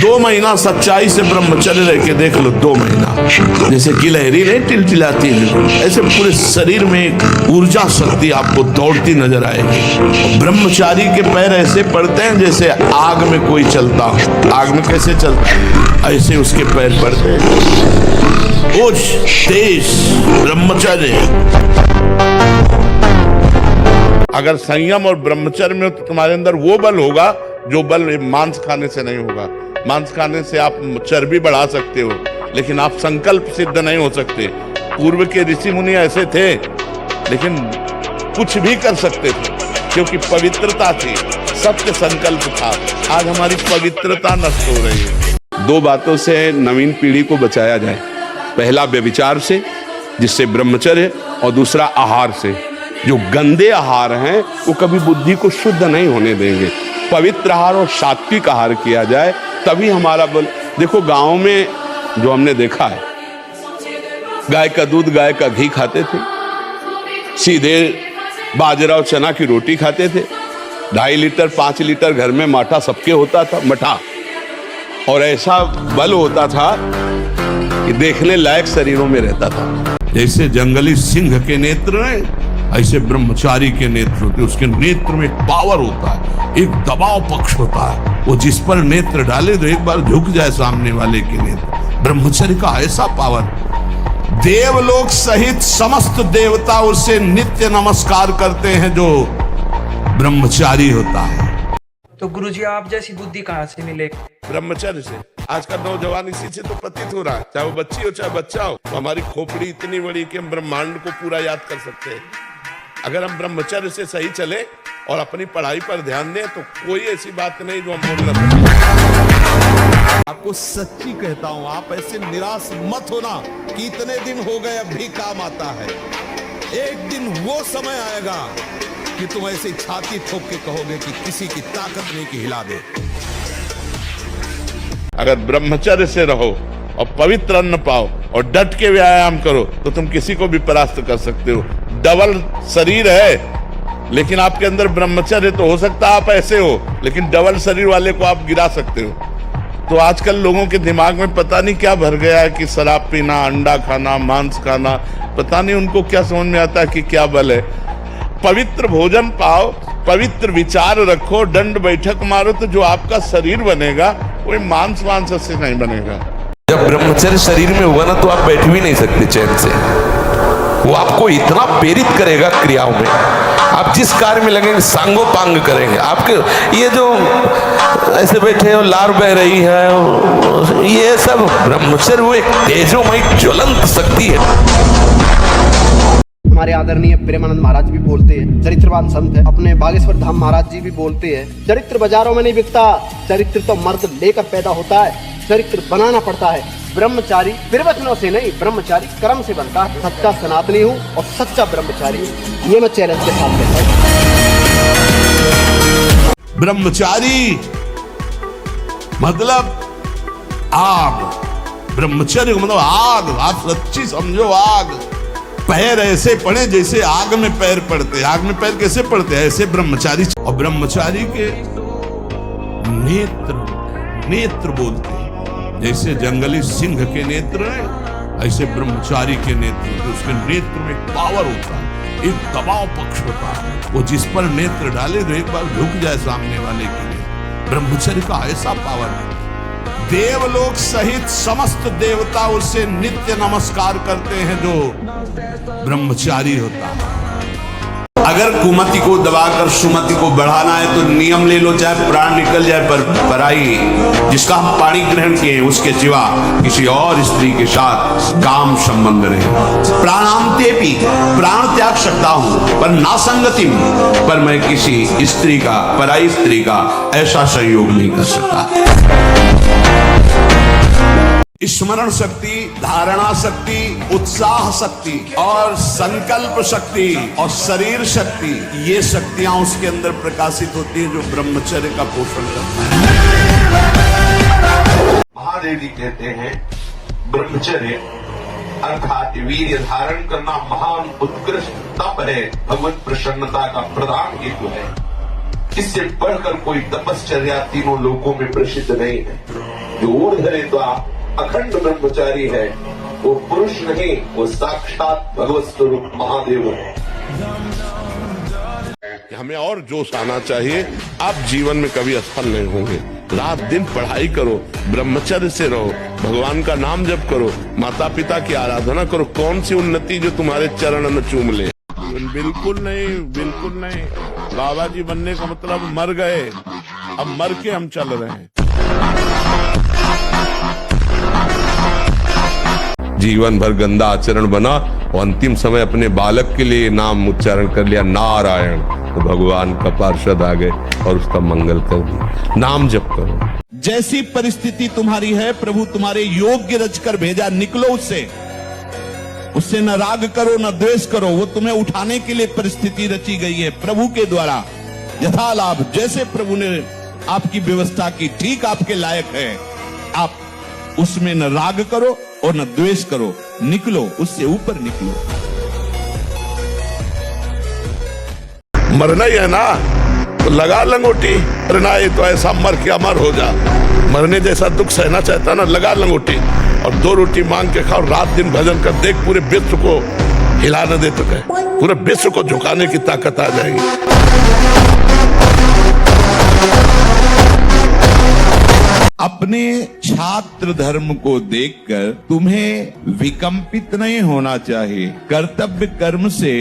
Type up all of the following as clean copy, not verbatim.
2 महीना सच्चाई से ब्रह्मचर्य रह के देख लो, 2 महीना। जैसे गिलहरी नहीं टिलटिलाती है, ऐसे पूरे शरीर में एक ऊर्जा शक्ति आपको दौड़ती नजर आएगी। ब्रह्मचारी के पैर ऐसे पड़ते हैं जैसे आग में कोई चलता हो। आग में कैसे चलता है, ऐसे उसके पैर पड़ते हैं। ओज तेज ब्रह्मचर्य। अगर संयम और ब्रह्मचर्य में तो तुम्हारे अंदर वो बल होगा जो बल मांस खाने से नहीं होगा। मांस खाने से आप चर्बी बढ़ा सकते हो, लेकिन आप संकल्प सिद्ध नहीं हो सकते। पूर्व के ऋषि मुनि ऐसे थे, लेकिन कुछ भी कर सकते थे क्योंकि पवित्रता थी, सत्य संकल्प था। आज हमारी पवित्रता नष्ट हो रही है। 2 बातों से नवीन पीढ़ी को बचाया जाए। पहला व्यभिचार से, जिससे ब्रह्मचर्य, और दूसरा आहार से। जो गंदे आहार हैं वो कभी बुद्धि को शुद्ध नहीं होने देंगे। पवित्र आहार और सात्विक आहार किया जाए तभी हमारा बल। देखो गांव में जो हमने देखा है, गाय का दूध गाय का घी खाते थे, सीधे बाजरा और चना की रोटी खाते थे। 2.5 लीटर 5 लीटर घर में माठा सबके होता था, मठा, और ऐसा बल होता था कि देखने लायक शरीरों में रहता था। जैसे जंगली सिंह के नेत्र हैं, ऐसे ब्रह्मचारी के नेत्र होते। उसके नेत्र में एक पावर होता है, एक दबाव पक्ष होता है। वो जिस पर नेत्र डाले तो एक बार झुक जाए सामने वाले के नेत्र। ब्रह्मचर्य का ऐसा पावर, देवलोक सहित समस्त देवता उसे नित्य नमस्कार करते हैं जो ब्रह्मचारी होता है। तो गुरुजी आप जैसी बुद्धि कहाँ से मिले? ब्रह्मचर्य से। आज का नौजवान इसी से तो प्रतीत हो रहा है, चाहे वो बच्ची हो चाहे बच्चा हो। तो हमारी खोपड़ी इतनी बड़ी कि हम ब्रह्मांड को पूरा याद कर सकते हैं। अगर हम ब्रह्मचर्य से सही चले और अपनी पढ़ाई पर ध्यान दें तो कोई ऐसी बात नहीं जो हम बोल न सकें। आपको सच्ची कहता हूं, आप ऐसे निराश मत होना कि इतने दिन हो गए अब भी काम आता है। एक दिन वो समय आएगा कि तुम ऐसे छाती ठोक के कहोगे कि किसी की ताकत नहीं कि हिला दे। अगर ब्रह्मचर्य से रहो और पवित्र अन्न पाओ और डट के व्यायाम करो तो तुम किसी को भी परास्त कर सकते हो। डबल शरीर है, लेकिन आपके अंदर ब्रह्मचर्य तो हो सकता है आप ऐसे हो, लेकिन डबल शरीर वाले को आप गिरा सकते हो। तो आजकल लोगों के दिमाग में पता नहीं क्या भर गया है कि शराब पीना, अंडा खाना, मांस खाना, पता नहीं उनको क्या समझ में आता है कि क्या बल है। पवित्र भोजन पाओ, पवित्र विचार रखो, दंड बैठक मारो, तो जो आपका शरीर बनेगा वो मांस से नहीं बनेगा। जब ब्रह्मचर्य शरीर में होगा ना तो आप बैठ भी नहीं सकते चैन से। वो आपको इतना प्रेरित करेगा क्रियाओं में, आप जिस कार्य में लगेंगे सांगो पांग करेंगे। आपके ये जो ऐसे बैठे हो, लार बह रही है, ये सब ब्रह्मचर्य वो एक तेजोमयी ज्वलंत शक्ति है। हमारे आदरणीय प्रेमानंद महाराज भी बोलते हैं, चरित्रवान संत है। अपने बागेश्वर धाम महाराज जी भी बोलते हैं, चरित्र बाजारों में नहीं बिकता, चरित्र तो मर्द लेकर पैदा होता है, चरित्र बनाना पड़ता है। ब्रह्मचारी प्रवचनों से नहीं, ब्रह्मचारी कर्म से बनता है। सच्चा सनातनी हूँ और सच्चा ब्रह्मचारी हूँ, ये मैं चैलेंज के साथ कहता हूँ। ब्रह्मचारी मतलब आग, ब्रह्मचर्य मतलब आग। आप सच्ची समझो, आग। पैर ऐसे पड़े जैसे आग में पैर पड़ते। आग में पैर कैसे पड़ते हैं? ऐसे ब्रह्मचारी। और ब्रह्मचारी के नेत्र बोलते हैं। जैसे जंगली सिंह के नेत्र हैं, ऐसे ब्रह्मचारी के नेत्र। तो उसके नेत्र में पावर होता है, एक दबाव पक्ष होता है। वो जिस पर नेत्र डाले तो एक बार झुक जाए सामने वाले के लिए। ब्रह्मचर्य का ऐसा पावर है, देवलोक सहित समस्त देवता उसे नित्य नमस्कार करते हैं जो ब्रह्मचारी होता है। अगर कुमति को दबाकर सुमति को बढ़ाना है तो नियम ले लो, चाहे प्राण निकल जाए पर पराई जिसका हम पाणी ग्रहण किए हैं उसके सिवा किसी और स्त्री के साथ काम संबंध नहीं। प्राणांते भी प्राण त्याग सकता हूं पर नासंगतिम, पर मैं किसी स्त्री का, पराई स्त्री का ऐसा संयोग नहीं कर सकता। स्मरण शक्ति, धारणा शक्ति, उत्साह शक्ति और संकल्प शक्ति और शरीर शक्ति, ये शक्तियां उसके अंदर प्रकाशित होती है जो ब्रह्मचर्य का पोषण करता है। महादेव जी कहते हैं ब्रह्मचर्य अर्थात वीर्य धारण करना महान उत्कृष्ट तप है, भगवत प्रसन्नता का प्रधान हेतु है। इससे बढ़कर कोई तपश्चर्या तीनों लोकों में प्रसिद्ध नहीं है। जो ऊर्ध्वरेता अखंड ब्रह्मचारी है वो पुरुष नहीं, वो साक्षात भगवत स्वरूप महादेव है। हमें और जोश आना चाहिए। आप जीवन में कभी असफल नहीं होंगे। रात दिन पढ़ाई करो, ब्रह्मचर्य से रहो, भगवान का नाम जप करो, माता पिता की आराधना करो। कौन सी उन्नति जो तुम्हारे चरण न चूम ले? बिल्कुल नहीं, बिल्कुल नहीं। बाबा जी बनने का मतलब मर गए, अब मर के हम चल रहे हैं। जीवन भर गंदा आचरण बना और अंतिम समय अपने बालक के लिए नाम उच्चारण कर लिया नारायण, तो भगवान का पार्षद आ गए और उसका मंगल कर दिया। नाम जप करो। जैसी परिस्थिति तुम्हारी है, प्रभु तुम्हारे योग्य रचकर भेजा, निकलो उससे न राग करो न द्वेष करो। वो तुम्हें उठाने के लिए परिस्थिति रची गई है प्रभु के द्वारा। यथा लाभ, जैसे प्रभु ने आपकी व्यवस्था की, ठीक आपके लायक है। आप उसमें न राग करो और न द्वेष करो, निकलो उससे ऊपर निकलो। मरना ही है ना, तो लगा लंगोटी। अरे ना, ये तो ऐसा मर के अमर हो जा। मरने जैसा दुख सहना चाहता ना, लगा लंगोटी और 2 रोटी मांग के खाओ, रात दिन भजन कर। देख पूरे विश्व को हिला न दे तो कहे, पूरे विश्व को झुकाने की ताकत आ जाएगी। अपने छात्र धर्म को देखकर तुम्हें विकंपित नहीं होना चाहिए, कर्तव्य कर्म से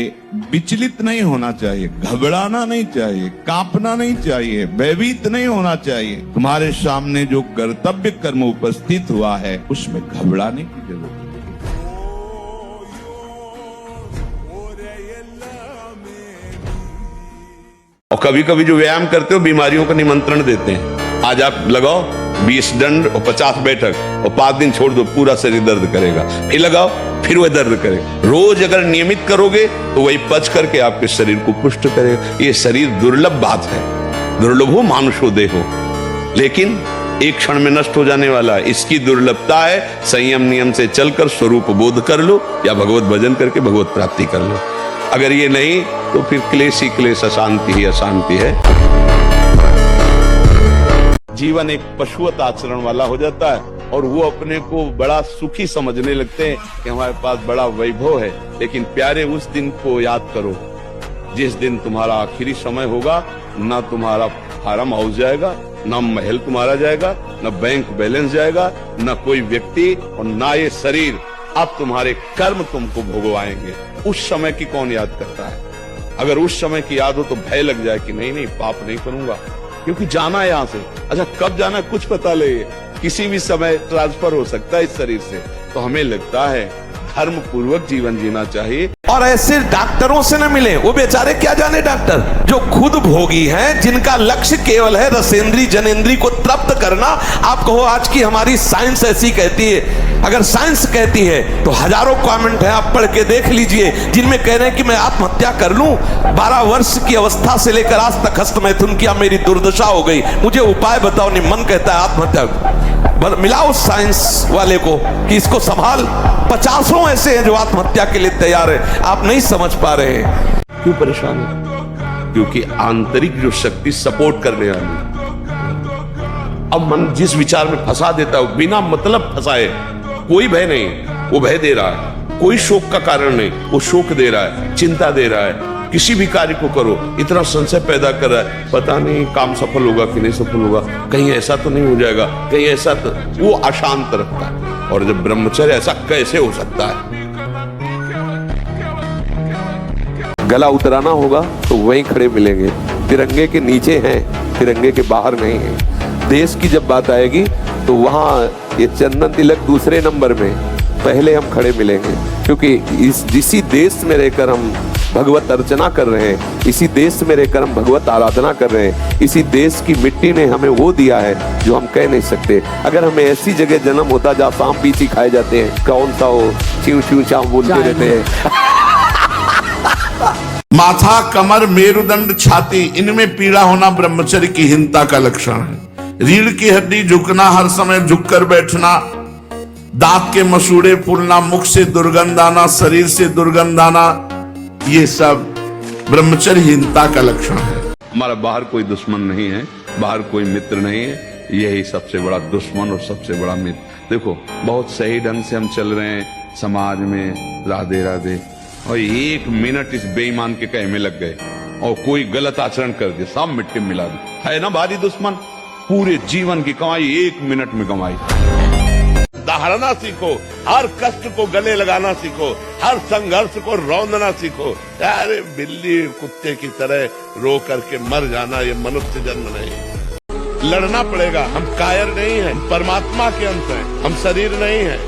विचलित नहीं होना चाहिए, घबराना नहीं चाहिए, कांपना नहीं चाहिए, भयभीत नहीं होना चाहिए। तुम्हारे सामने जो कर्तव्य कर्म उपस्थित हुआ है उसमें घबराने की जरूरत नहीं। और कभी कभी जो व्यायाम करते हो बीमारियों का निमंत्रण देते हैं। आज आप लगाओ 20 दंड और 50 बैठक और 5 दिन छोड़ दो, पूरा शरीर दर्द करेगा। फिर लगाओ, फिर वह दर्द करेगा। रोज अगर नियमित करोगे तो वही पच करके आपके शरीर को पुष्ट करेगा। ये शरीर दुर्लभ बात है, दुर्लभो मानुषो देहो, लेकिन एक क्षण में नष्ट हो जाने वाला है। इसकी दुर्लभता है संयम नियम से चलकर स्वरूप बोध कर लो या भगवत भजन करके भगवत प्राप्ति कर लो। अगर ये नहीं तो फिर क्लेश ही क्लेश, अशांति ही अशांति है। जीवन एक पशुवत आचरण वाला हो जाता है और वो अपने को बड़ा सुखी समझने लगते हैं कि हमारे पास बड़ा वैभव है। लेकिन प्यारे, उस दिन को याद करो जिस दिन तुम्हारा आखिरी समय होगा। ना तुम्हारा फार्म हाउस जाएगा, ना महल तुम्हारा जाएगा, ना बैंक बैलेंस जाएगा, ना कोई व्यक्ति और ना ये शरीर। अब तुम्हारे कर्म तुमको भोगवाएंगे। उस समय की कौन याद करता है? अगर उस समय की याद हो तो भय लग जाए कि नहीं पाप नहीं करूंगा, क्योंकि जाना है यहां से। अच्छा, कब जाना कुछ पता नहीं, किसी भी समय ट्रांसफर हो सकता है इस शरीर से। तो हमें लगता है धर्म पूर्वक जीवन जीना चाहिए। और ऐसे डॉक्टरों से न मिले, वो बेचारे क्या जाने डॉक्टर, जो खुद भोगी हैं, जिनका लक्ष्य केवल है रसेंद्री जनेंद्री को तृप्त करना। आप कहो आज की हमारी साइंस ऐसी कहती है। अगर साइंस कहती है तो हजारों कमेंट हैं, आप पढ़ के देख लीजिए, जिनमें कह रहे हैं कि मैं आत्महत्या कर लूं। 12 वर्ष की अवस्था से लेकर आज तक हस्त मैथुन किया, मेरी दुर्दशा हो गई, मुझे उपाय बताओ। नहीं, मन कहता है आत्महत्या। मिलाओ साइंस वाले को कि इसको संभाल। 50 ऐसे हैं जो आत्महत्या के लिए तैयार है। आप नहीं समझ पा रहे हैं। क्यों परेशान है? क्योंकि आंतरिक जो शक्ति सपोर्ट करने वाली। अब मन जिस विचार में फंसा देता है, बिना मतलब फंसाए, कोई भय नहीं, वो भय दे रहा है। कोई शोक का कारण नहीं, वो शोक दे रहा है, चिंता दे रहा है। किसी भी कार्य को करो, इतना संशय पैदा कर रहा है, पता नहीं काम सफल होगा कि नहीं सफल होगा, कहीं ऐसा तो नहीं हो जाएगा, कहीं ऐसा तो, वो अशांत रखता है। और जब ब्रह्मचर्य, ऐसा कैसे हो सकता है? गला उतराना होगा तो वहीं खड़े मिलेंगे, तिरंगे के नीचे हैं, तिरंगे के बाहर नहीं है। देश की जब बात आएगी तो वहां ये चंदन तिलक दूसरे नंबर में, पहले हम खड़े मिलेंगे। क्योंकि इसी देश में रहकर हम भगवत अर्चना कर रहे हैं, इसी देश में रहकर हम भगवत आराधना कर रहे हैं। इसी देश की मिट्टी ने हमें वो दिया है जो हम कह नहीं सकते। अगर हमें ऐसी जगह जन्म होता जहाँ सांप पीछे खाए जाते हैं, कौन सा हो, च्यू च्यू चाव बोलते रहते हैं। माथा, कमर, मेरुदंड, छाती, इनमें पीड़ा होना ब्रह्मचर्य की हीनता का लक्षण है। रीढ़ की हड्डी झुकना, हर समय झुककर बैठना, दांत के मसूड़े फूलना, मुख से दुर्गंध आना, शरीर से दुर्गंध आना, ये सब ब्रह्मचर्यहीनता का लक्षण है। हमारा बाहर कोई दुश्मन नहीं है, बाहर कोई मित्र नहीं है, यही सबसे बड़ा दुश्मन और सबसे बड़ा मित्र। देखो बहुत सही ढंग से हम चल रहे हैं समाज में, राधे राधे, और 1 मिनट इस बेईमान के कहे में लग गए और कोई गलत आचरण कर दिया, सब मिट्टी में मिला दिया। है ना भारी दुश्मन, पूरे जीवन की कमाई 1 मिनट में कमाई। दहाड़ना सीखो, हर कष्ट को गले लगाना सीखो, हर संघर्ष को रौंदना सीखो। अरे बिल्ली कुत्ते की तरह रो करके मर जाना ये मनुष्य जन्म नहीं। लड़ना पड़ेगा, हम कायर नहीं हैं, परमात्मा के अंश हैं, हम शरीर नहीं हैं,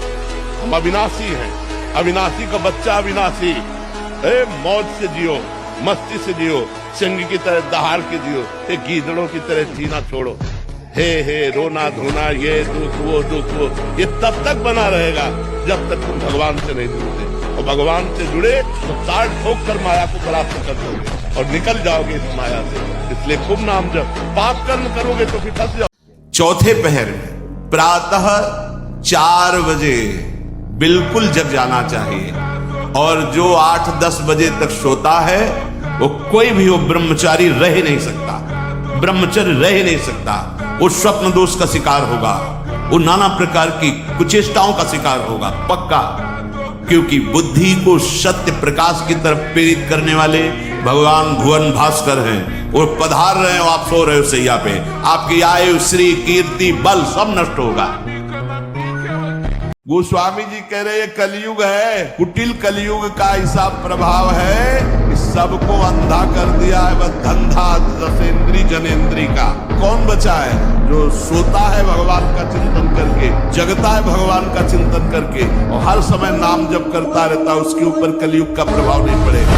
हम अविनाशी हैं। अविनाशी का बच्चा अविनाशी। मौज से जियो, मस्ती से जियो, सिंह की तरह दहाड़ के जियो, गीदड़ों की तरह जीना छोड़ो। हे रोना धोना, ये दुख वो, ये तब तक बना रहेगा जब तक तुम भगवान से नहीं जुड़ते। और भगवान से जुड़े तो ताड़ ठोक कर माया को परास्त कर दोगे और निकल जाओगे इस माया से। इसलिए खूब नाम जप, पाप कर्म करोगे तो फिर फंस जाओ। चौथे पहर में प्रातः 4 बजे बिल्कुल जग जाना चाहिए, और जो 8-10 बजे तक सोता है वो कोई भी वो ब्रह्मचारी रह नहीं सकता, ब्रह्मचर्य रह नहीं सकता। वो स्वप्न दोष का शिकार होगा, वो नाना प्रकार की कुचेष्टाओं का शिकार होगा पक्का, क्योंकि बुद्धि को सत्य प्रकाश की तरफ प्रेरित करने वाले भगवान भुवन भास्कर हैं। वो पधार रहे हो, आप सो रहे हो सैया पे, आपकी आयु श्री कीर्ति बल सब नष्ट होगा। गोस्वामी जी कह रहे ये कलयुग है, कुटिल कलयुग का ऐसा प्रभाव है कि सबको अंधा कर दिया है, बस धंधा दशेंद्री जनेंद्री का। कौन बचा है? जो सोता है भगवान का चिंतन करके, जगता है भगवान का चिंतन करके और हर समय नाम जप करता रहता है, उसके ऊपर कलयुग का प्रभाव नहीं पड़ेगा।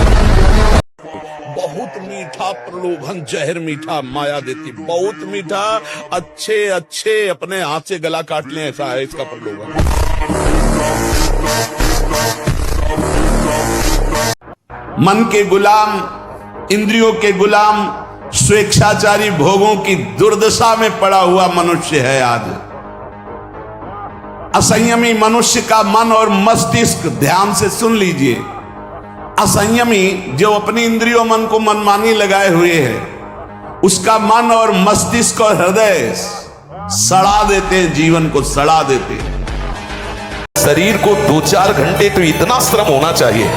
बहुत मीठा प्रलोभन जहर मीठा माया देती, बहुत मीठा, अच्छे अपने हाथ से गला काट ले, ऐसा है इसका प्रलोभन। मन के गुलाम, इंद्रियों के गुलाम, स्वेच्छाचारी भोगों की दुर्दशा में पड़ा हुआ मनुष्य है आज। असंयमी मनुष्य का मन और मस्तिष्क, ध्यान से सुन लीजिए, असंयमी जो अपनी इंद्रियों मन को मनमानी लगाए हुए है, उसका मन और मस्तिष्क और हृदय सड़ा देते हैं, जीवन को सड़ा देते हैं। शरीर को 2-4 घंटे तो इतना श्रम होना चाहिए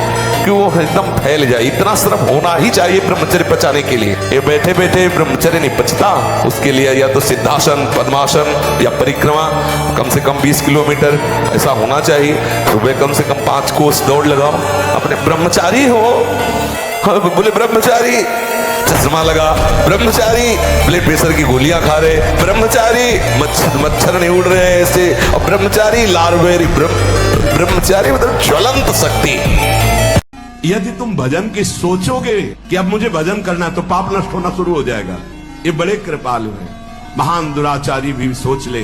कि वो एकदम फैल जाए, इतना श्रम होना ही चाहिए ब्रह्मचर्य पचाने के लिए। ये बैठे बैठे ब्रह्मचर्य नहीं पचता, उसके लिए या तो सिद्धासन, पद्मासन या परिक्रमा कम से कम 20 किलोमीटर ऐसा होना चाहिए। सुबह कम से कम 5 कोस दौड़ लगाओ। अपने ब्रह्मचारी हो, बोले ब्रह्मचारी चश्मा लगा, ब्रह्मचारी ब्लड प्रेशर की गोलियां खा रहे, ब्रह्मचारी मच्छर नहीं उड़ रहे ऐसे, और ब्रह्मचारी लारवेरी, ब्रह्मचारी मतलब ज्वलंत शक्ति। यदि तुम भजन की सोचोगे कि अब मुझे भजन करना है तो पाप नष्ट होना शुरू हो जाएगा। ये बड़े कृपालु हैं, महान दुराचारी भी सोच ले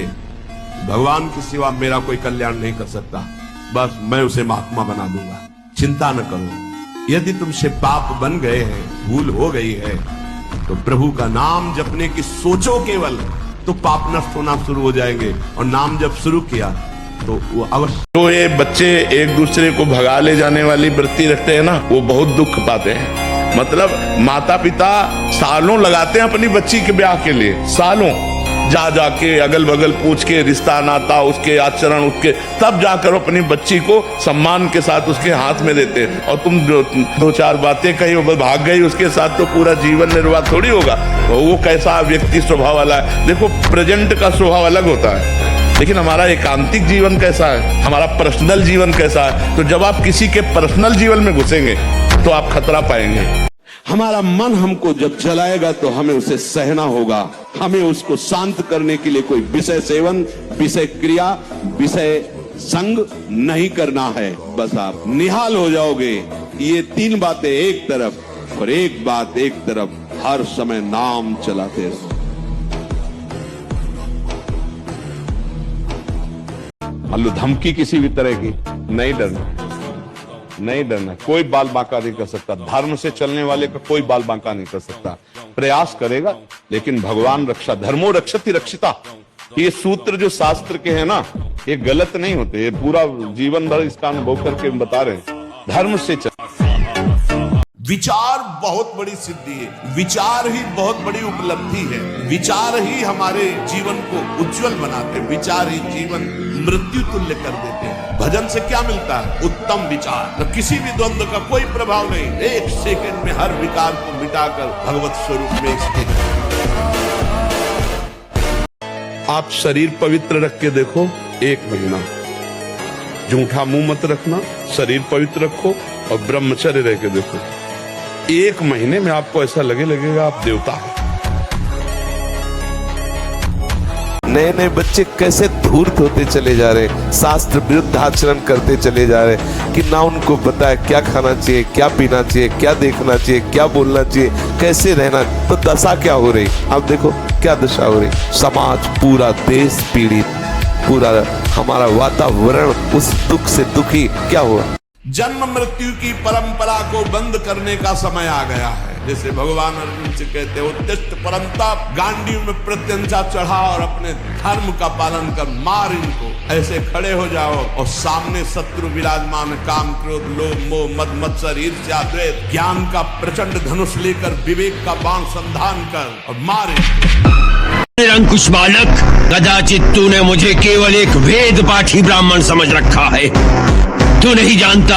भगवान की सिवा मेरा कोई कल्याण नहीं कर सकता, बस मैं उसे महात्मा बना दूंगा, चिंता न करो। यदि तुमसे पाप बन गए हैं, भूल हो गई है, तो प्रभु का नाम जपने की सोचो केवल, तो पाप नष्ट होना शुरू हो जाएंगे। और नाम जब शुरू किया तो वो अवश्य। तो ये बच्चे एक दूसरे को भगा ले जाने वाली वृत्ति रखते हैं ना, वो बहुत दुख पाते हैं। मतलब माता पिता सालों लगाते हैं अपनी बच्ची के ब्याह के लिए, सालों जा जाके अगल बगल पूछ के रिश्ता नाता, उसके आचरण, उसके तब जाकर अपनी बच्ची को सम्मान के साथ उसके हाथ में देते हैं। और तुम 2-4 बातें कही वो भाग गई, उसके साथ तो पूरा जीवन निर्वाह थोड़ी होगा। वो कैसा व्यक्ति स्वभाव वाला है, देखो प्रेजेंट का स्वभाव अलग होता है, लेकिन हमारा एकांतिक जीवन कैसा है, हमारा पर्सनल जीवन कैसा है। तो जब आप किसी के पर्सनल जीवन में घुसेंगे तो आप खतरा पाएंगे। हमारा मन हमको जब चलाएगा तो हमें उसे सहना होगा, हमें उसको शांत करने के लिए कोई विषय सेवन, विषय क्रिया, विषय संग नहीं करना है। बस आप निहाल हो जाओगे। ये 3 बातें एक तरफ और एक बात एक तरफ, हर समय नाम चलाते रहो। मान लो धमकी किसी भी तरह की, नहीं डरना, नहीं डरना। कोई बाल बांका नहीं कर सकता, धर्म से चलने वाले का कोई बाल बांका नहीं कर सकता। प्रयास करेगा लेकिन भगवान रक्षा, धर्मो रक्षति रक्षिता, ये सूत्र जो शास्त्र के हैं ना, ये गलत नहीं होते, ये पूरा जीवन भर इसका अनुभव करके बता रहे हैं। धर्म से चल, विचार बहुत बड़ी सिद्धि है, विचार ही बहुत बड़ी उपलब्धि है, विचार ही हमारे जीवन को उज्जवल बनाते, विचार ही जीवन मृत्यु तुल्य कर देते हैं। भजन से क्या मिलता है? उत्तम विचार, तो किसी भी द्वंद्व का कोई प्रभाव नहीं, एक सेकंड में हर विकार को मिटाकर भगवत स्वरूप में स्थित। आप शरीर पवित्र रख के देखो, 1 महीना जूठा मुंह मत रखना, शरीर पवित्र रखो और ब्रह्मचर्य रह के देखो, 1 महीने में आपको ऐसा लगेगा आप देवता हैं। नए नए बच्चे कैसे धूर्त होते चले जा रहे, शास्त्र विरुद्ध आचरण करते चले जा रहे कि ना उनको पता है क्या खाना चाहिए, क्या पीना चाहिए, क्या देखना चाहिए, क्या बोलना चाहिए, कैसे रहना। तो दशा क्या हो रही, आप देखो क्या दशा हो रही। समाज, पूरा देश पीड़ित, पूरा हमारा वातावरण उस दुख से दुखी। क्या हुआ? जन्म मृत्यु की परंपरा को बंद करने का समय आ गया है। जैसे भगवान अर्जुन से कहते हो, उत्तिष्ठ परंतप, गांडी में प्रत्यंचा चढ़ा और अपने धर्म का पालन कर, मार इनको। ऐसे खड़े हो जाओ और सामने शत्रु विराजमान, काम, क्रोध, लोभ, मोह, मद, मत्सर, ईर्ष्या, द्वेष, ज्ञान का प्रचंड धनुष लेकर विवेक का बाण संधान कर और मार इनको। निरंकुश बालक, कदाचित तूने मुझे केवल एक वेद पाठी ब्राह्मण समझ रखा है। तू नहीं जानता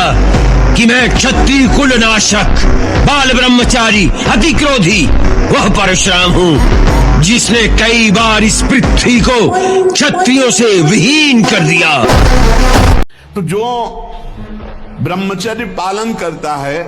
कि मैं क्षत्रिय कुल नाशक, बाल ब्रह्मचारी, अति क्रोधी वह परशुराम हूँ जिसने कई बार इस पृथ्वी को क्षत्रियों से विहीन कर दिया। तो जो ब्रह्मचर्य पालन करता है,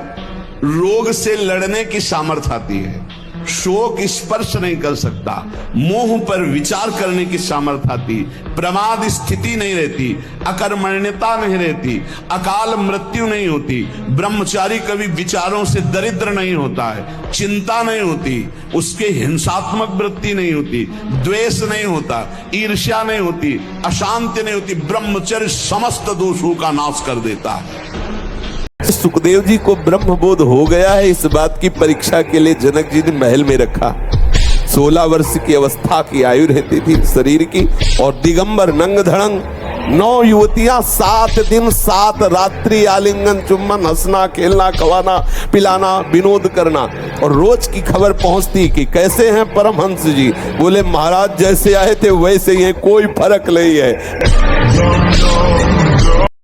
रोग से लड़ने की सामर्थ्य आती है, शोक स्पर्श नहीं कर सकता, मोह पर विचार करने की सामर्थ्य आती, प्रमाद स्थिति नहीं रहती, अकर्मण्यता नहीं रहती, अकाल मृत्यु नहीं होती, ब्रह्मचारी कभी विचारों से दरिद्र नहीं होता है, चिंता नहीं होती, उसके हिंसात्मक वृत्ति नहीं होती, द्वेष नहीं होता, ईर्ष्या नहीं होती, अशांति नहीं होती। ब्रह्मचर्य समस्त दोषों का नाश कर देता है। सुखदेव जी को ब्रह्मबोध हो गया है, इस बात की परीक्षा के लिए जनक जी ने महल में रखा। 16 वर्ष की अवस्था की आयु रहती थी शरीर की, और दिगंबर नंग धड़ंग 9 युवतियां 7 दिन 7 रात्रि आलिंगन, चुम्बन, हंसना, खेलना, खवाना, पिलाना, विनोद करना। और रोज की खबर पहुंचती कि कैसे हैं परमहंस जी। बोले महाराज जैसे आए थे वैसे ही है, कोई फर्क नहीं है।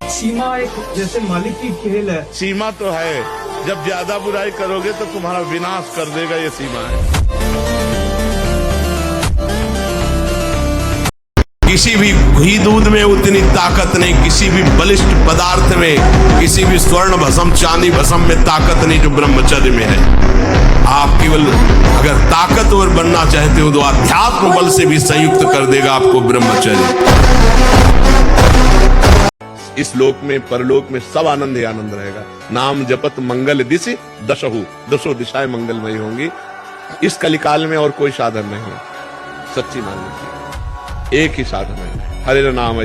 सीमा एक जैसे मालिक की खेल है। सीमा तो है, जब ज्यादा बुराई करोगे तो तुम्हारा विनाश कर देगा, ये सीमा है। किसी भी घी दूध में उतनी ताकत नहीं, किसी भी बलिष्ठ पदार्थ में, किसी भी स्वर्ण भस्म, चांदी भस्म में ताकत नहीं जो ब्रह्मचर्य में है। आप केवल अगर ताकतवर बनना चाहते हो तो अध्यात्म बल से भी संयुक्त कर देगा आपको ब्रह्मचर्य। इस लोक में परलोक में सब आनंद ही आनंद रहेगा। नाम जपत मंगल दिशि दशहु, 10 दिशाएं मंगलमयी होंगी। इस कलिकाल में और कोई साधन नहीं है, सच्ची मान लीजिए, एक ही साधन है, हरे नाम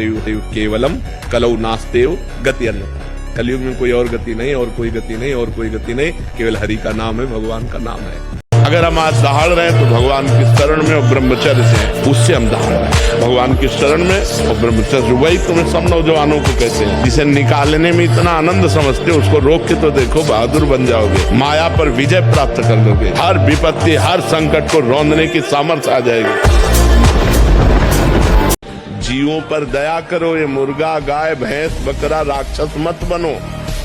केवलम कलौ नास्तेव गति अन्यथा। कलयुग में कोई और गति नहीं, और कोई गति नहीं, और कोई गति नहीं, केवल हरि का नाम है, भगवान का नाम है। अगर हम आज दहाड़ रहे हैं तो भगवान की शरण में और ब्रह्मचर्य से, उससे हम दहाड़ रहे हैं, भगवान की शरण में और ब्रह्मचर्य से। वही तुम्हें सब नौजवानों को कहते हैं, जिसे निकालने में इतना आनंद समझते हो, उसको रोक के तो देखो, बहादुर बन जाओगे, माया पर विजय प्राप्त कर लोगे, हर विपत्ति, हर संकट को रौंदने की सामर्थ्य आ जाएगी। जीवों पर दया करो, ये मुर्गा, गाय, भैंस, बकरा राक्षस मत बनो।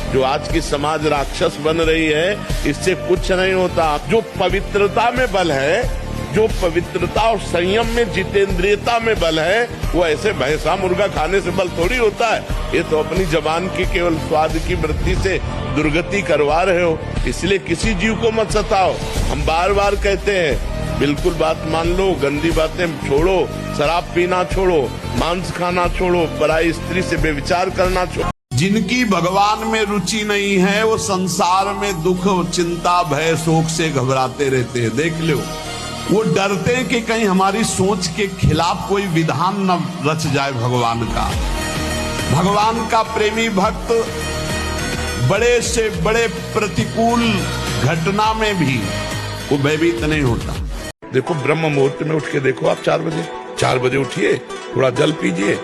जो आज की समाज राक्षस बन रही है, इससे कुछ नहीं होता। जो पवित्रता में बल है, जो पवित्रता और संयम में, जितेंद्रियता में बल है, वो ऐसे भैंसा मुर्गा खाने से बल थोड़ी होता है। ये तो अपनी जबान की केवल स्वाद की वृत्ति से दुर्गति करवा रहे हो। इसलिए किसी जीव को मत सताओ। हम बार बार कहते हैं, बिल्कुल बात मान लो, गंदी बातें छोड़ो, शराब पीना छोड़ो, मांस खाना छोड़ो, पराई स्त्री से बेविचार करना छोड़ो। जिनकी भगवान में रुचि नहीं है, वो संसार में दुख, चिंता, भय, शोक से घबराते रहते हैं। देख लो, वो डरते हैं कि कहीं हमारी सोच के खिलाफ कोई विधान न रच जाए भगवान का। भगवान का प्रेमी भक्त बड़े से बड़े प्रतिकूल घटना में भी वो भयभीत नहीं होता। देखो, ब्रह्म मुहूर्त में उठ के देखो, आप 4 बजे उठिए, थोड़ा जल पीजिए,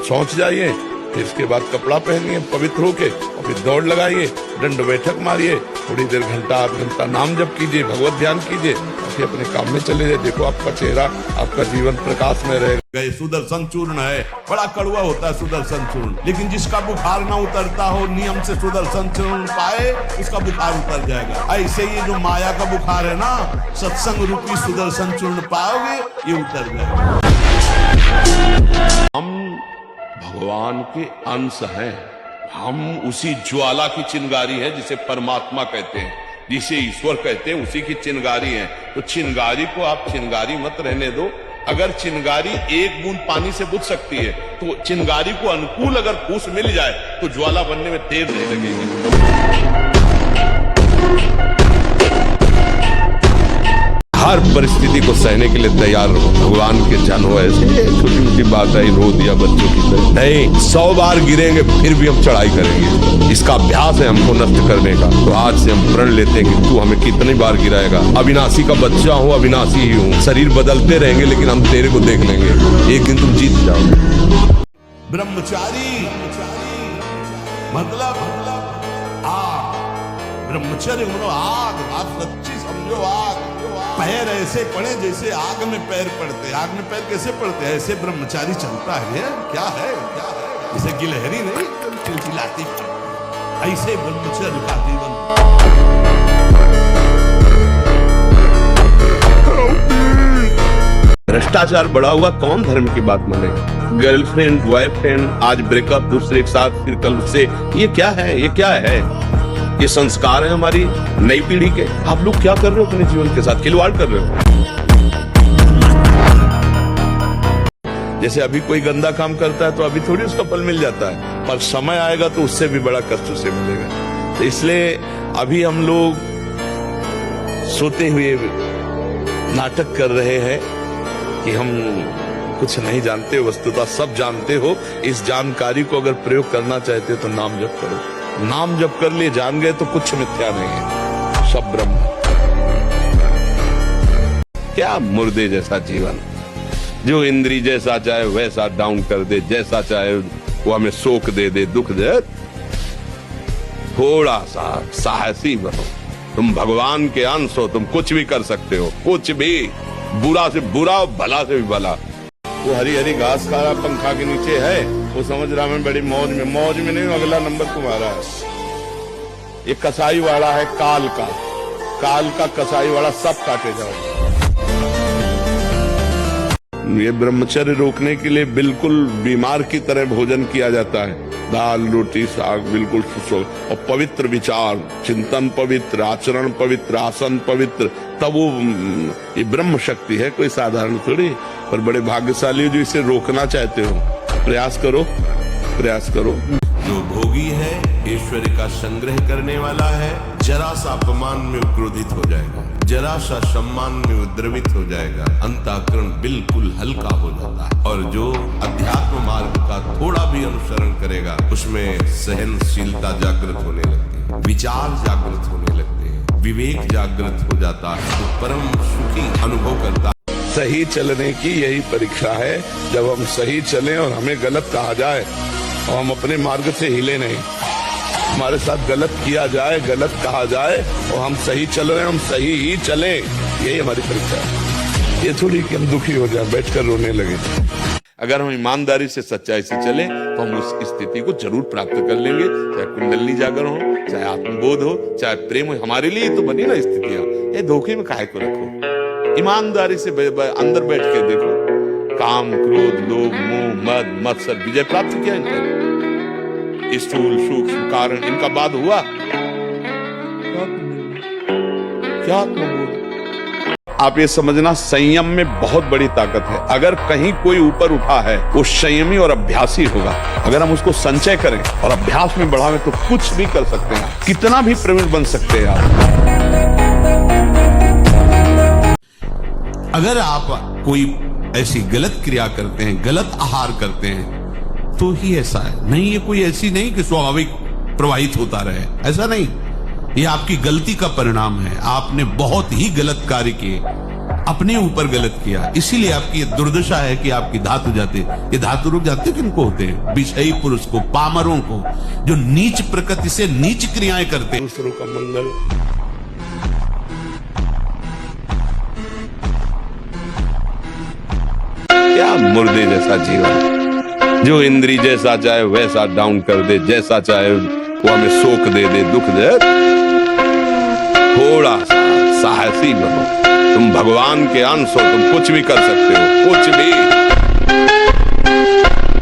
शौच जाइए, फिर इसके बाद कपड़ा पहनिए पवित्र होके, और फिर दौड़ लगाइए, दंड बैठक मारिए, थोड़ी देर घंटा आध घंटा नाम जप कीजिए, भगवत ध्यान कीजिए, फिर अपने काम में चले जाए। देखो आपका चेहरा, आपका जीवन प्रकाश में रहेगा। गए सुदर्शन चूर्ण है, बड़ा कड़वा होता है सुदर्शन चूर्ण, लेकिन जिसका बुखार ना उतरता हो, नियम से सुदर्शन चूर्ण पाए, उसका बुखार उतर जाएगा। ऐसे ये जो माया का बुखार है ना, सत्संग रूपी सुदर्शन चूर्ण पाओगे, ये उतर जाएगा। हम भगवान के अंश हैं, हम उसी ज्वाला की चिंगारी है जिसे परमात्मा कहते हैं, जिसे ईश्वर कहते हैं, उसी की चिंगारी है। तो चिंगारी को आप चिंगारी मत रहने दो। अगर चिंगारी एक बूंद पानी से बुझ सकती है, तो चिंगारी को अनुकूल अगर फूस मिल जाए तो ज्वाला बनने में देर नहीं लगेगी। हर परिस्थिति को सहने के लिए तैयार रहो, भगवान के जन हो। ऐसे छोटी मोटी बात है, रो दिया बच्चों की तरह नहीं, 100 बार गिरेंगे फिर भी हम चढ़ाई करेंगे। इसका अभ्यास है हमको नष्ट करने का। तो आज से हम प्रण लेते हैं कि तू हमें कितनी बार गिराएगा। अविनाशी का बच्चा हूँ, अविनाशी ही हूँ। शरीर बदलते रहेंगे लेकिन हम तेरे को देख लेंगे, एक दिन तुम जीत जाओ। ब्रह्मचारी मतलब आग, ब्रह्मचर्य मतलब आग, आप सच्ची समझो आग। पैर ऐसे पड़े जैसे आग में पैर पड़ते। आग में पैर कैसे पड़ते हैं? ऐसे ब्रह्मचारी चलता है। क्या है जैसे गिलहरी नहीं चिलचिलाती, ऐसे ब्रह्मचर्य का जीवन। भ्रष्टाचार बढ़ा हुआ, कौन धर्म की बात मानेगा? गर्लफ्रेंड बॉयफ्रेंड, आज ब्रेकअप, दूसरे के साथ, फिर कल से। ये क्या है? ये क्या है? ये संस्कार है हमारी नई पीढ़ी के। आप लोग क्या कर रहे हो अपने जीवन के साथ? खिलवाड़ कर रहे हो। जैसे अभी कोई गंदा काम करता है तो अभी थोड़ी उसका फल मिल जाता है, पर समय आएगा तो उससे भी बड़ा कष्ट उसे मिलेगा। तो इसलिए अभी हम लोग सोते हुए नाटक कर रहे हैं कि हम कुछ नहीं जानते, वस्तुतः सब जानते हो। इस जानकारी को अगर प्रयोग करना चाहते हो तो नाम जप करो। नाम जप कर लिए जान गए तो कुछ मिथ्या नहीं है, सब ब्रह्म। क्या मुर्दे जैसा जीवन, जो इंद्री जैसा चाहे वैसा डाउन कर दे, जैसा चाहे वो हमें शोक दे, दुख दे। थोड़ा सा साहसी बनो। तुम भगवान के अंश हो, तुम कुछ भी कर सकते हो, कुछ भी। बुरा से बुरा, भला से भी भला। वो हरी हरी घास खा रहा पंखा के नीचे है, वो समझ रहा मैं बड़ी मौज में नहीं, अगला नंबर तुम्हारा है। ये कसाई वाला है काल का कसाई वाला, सब काटे जाओ। ये ब्रह्मचर्य रोकने के लिए बिल्कुल बीमार की तरह भोजन किया जाता है, दाल रोटी साग, बिल्कुल और पवित्र विचार, चिंतन पवित्र, आचरण पवित्र, आसन पवित्र, तब वो ये ब्रह्म शक्ति है, कोई साधारण थोड़ी। पर बड़े भाग्यशाली जो इसे रोकना चाहते हो, प्रयास करो। जो भोगी है, ऐश्वर्य का संग्रह करने वाला है, जरा सा अपमान में क्रोधित हो जाएगा, जरा सा सम्मान में उद्रवित हो जाएगा, अंतःकरण बिल्कुल हल्का हो जाता है। और जो अध्यात्म मार्ग का थोड़ा भी अनुसरण करेगा, उसमें सहनशीलता जागृत होने लगती है, विचार जागृत होने लगते हैं, विवेक जागृत हो जाता है, तो परम सुखी अनुभव करता है। सही चलने की यही परीक्षा है। जब हम सही चलें और हमें गलत कहा जाए और हम अपने मार्ग से हिले नहीं, हमारे साथ गलत किया जाए, गलत कहा जाए और हम सही चल रहे हैं, हम सही ही चलें, यही हमारी परीक्षा है। ये थोड़ी कि हम दुखी हो जाए, बैठकर रोने लगे। अगर हम ईमानदारी से, सच्चाई से चले तो हम उस स्थिति को जरूर प्राप्त कर लेंगे। चाहे कुंडली जागरण हो, चाहे आत्मबोध हो, चाहे प्रेम हो, हमारे लिए तो बनी ना स्थितियां। ये धोखे में काहे को रखो, ईमानदारी से अंदर बैठ के देखो। काम क्रोध लोभ मोह मद मत्सर विजय प्राप्त किया इनका, स्थूल सूक्ष्म कारण इनका बाद हुआ क्या? आप ये समझना, संयम में बहुत बड़ी ताकत है। अगर कहीं कोई ऊपर उठा है, वो संयमी और अभ्यासी होगा। अगर हम उसको संचय करें और अभ्यास में बढ़ावें तो कुछ भी कर सकते हैं, कितना भी प्रवीण बन सकते हैं आप। अगर आप कोई ऐसी गलत क्रिया करते हैं, गलत आहार करते हैं, तो ही ऐसा है। नहीं, ये कोई ऐसी नहीं कि स्वाभाविक प्रवाहित होता रहे, ऐसा नहीं। ये आपकी गलती का परिणाम है। आपने बहुत ही गलत कार्य किए, अपने ऊपर गलत किया, इसीलिए आपकी ये दुर्दशा है कि आपकी धातु जाते। ये धातु रुक जाते किनको होते हैं? विषयी पुरुष को, पामरों को, जो नीच प्रकृति से नीच क्रियाएं करते हैं। दूसरों का मंगल। क्या मुर्दे जैसा जीवन, जो इंद्री जैसा चाहे वैसा डाउन कर दे, जैसा चाहे वो हमें शोक दे दे, दुख दे। थोड़ा सा साहसी बनो, तुम भगवान के अंश हो, तुम कुछ भी कर सकते हो, कुछ भी।